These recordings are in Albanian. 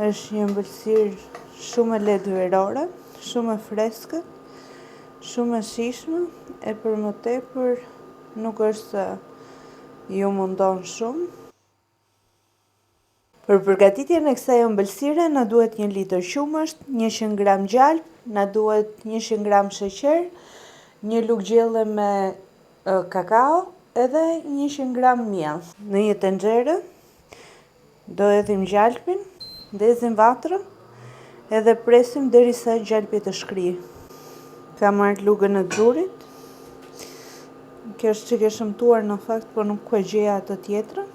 Është një ëmbëlsirë shumë e leduerore, shumë e freskët, shumë e shijshme, e për më tepër nuk është se ju mundon shumë. Për përgatitjen e kësaj ëmbëlsire na duhet 1 litër qumësht, 100 gram gjalp, na duhet 100 gram sheqer, 1 lugë gjelle me kakao edhe 100 gram miell. Në një tenxhere do hedhim gjalpin, ndezim vatrën edhe presim derisa gjalpi të shkrijë. Kam marrë lugën e drurit. Kjo është që ke shëmtuar në fakt, por nuk e gjeja atë tjetrën.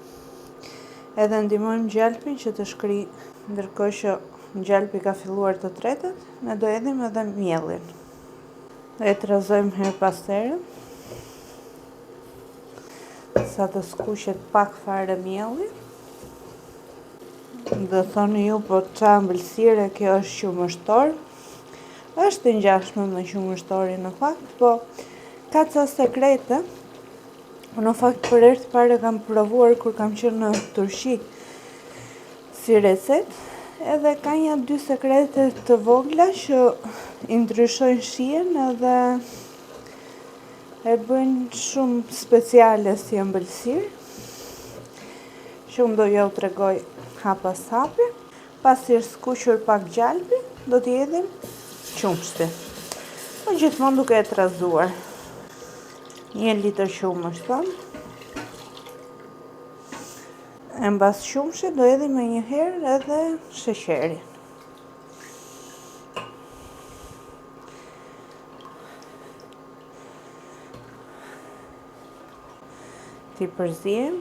Edhe ndihmojmë gjalpin që të shkrijë. Ndërkohë që gjalpi ka filluar të tretet, ne do hedhim edhe miellin. E trazojmë her pas here, sa të skuqet pak fare mielli. Do thoni ju, po qa ëmbëlsire kjo është qumështor? Është ngjashme me qumështorin në fakt, po ka ca sekrete. Në fakt për herë të parë kam provuar kur kam qenë në Turqi si recet, edhe ka 1-2 sekrete të vogla që i ndryshojnë shijen edhe e bëjnë shumë speciale si ëmbëlsirë, që unë do t'ju tregoj hap pas hapi. Pasi është skuqur pak gjalpi, do t'i hedhim qumshtin. Po gjithmonë duke e trazuar. 1 litër qumësht thënë. E mbas qumshtit do hedhim me një herë edhe sheqerin. Ti përzihem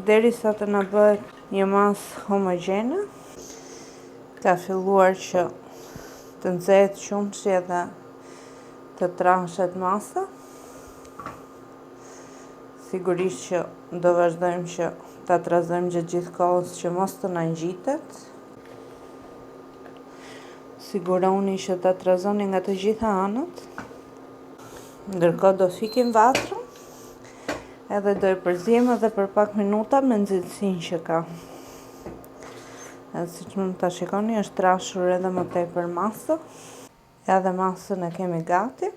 derisa të na bëhet një masë homogjene. Ka filluar që të nxehet qumshi edhe të transhet masa. Sigurisht që do vazhdojmë që ta trazojmë gjatë gjithë kohës që mos të na ngjitet. Sigurohuni që ta trazoni nga të gjitha anët. Ndërkohë do fikim vatrën edhe do e përzihem edhe për pak minuta me nxehtësinë që ka. Edhe siç mund ta shikoni, është trashur edhe më tepër masa. Edhe masën e kemi gati.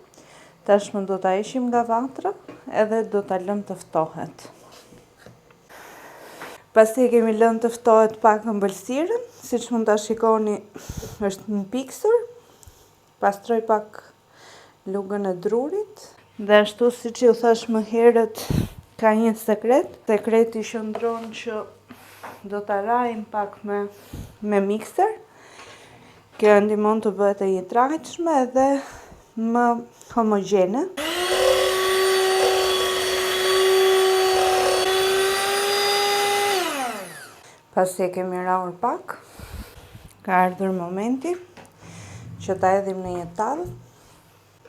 Tashmë do ta heqim nga vatra edhe do ta lëmë të ftohet. Pasi e kemi lënë të ftohet pak ëmbëlsirën, siç mund ta shikoni, është një piksur. Pastroj pak lugën e drurit. Dhe ashtu siç ju thash më herët, ka një sekret. Sekreti qëndron që do ta rajmë pak me mikser. Kjo ndihmon të bëhet e jetrajtshme edhe më homogjene. Pasi e kemi rrahur pak, ka ardhur momenti që ta hedhim në një tavë.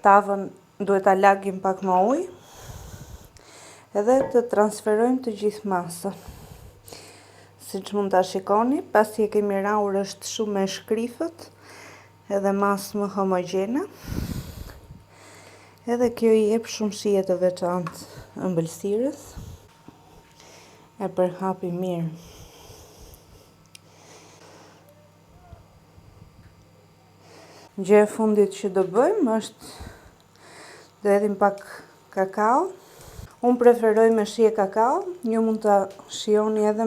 Tavën duhet ta lagim pak me ujë edhe të transferojmë të gjithë masën. Siç mund ta shikoni, pasi e kemi rrahur është shumë e shkrifët edhe masë më homogjene. Edhe kjo i jep shumë shije të veçantë ëmbëlsirës. E përhapi mirë. Gjë e fundit që do bëjmë është do hedhim pak kakao. Unë preferoj me shije kakao, ju mund ta shijoni edhe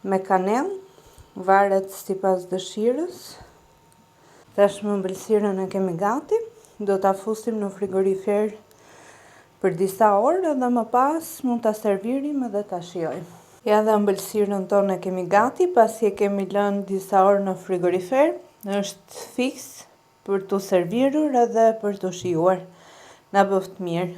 me kanellë, varet sipas dëshirës. Tashmë ëmbëlsirën e kemi gati. Do ta fusim në frigorifer për disa orë edhe më pas mund ta servirim edhe ta shijojmë. Ja, dhe ëmbëlsirën tonë e kemi gati, pasi e kemi lënë disa orë në frigorifer, është fiks për t'u servirur edhe për t'u shijuar. Na bëft mirë.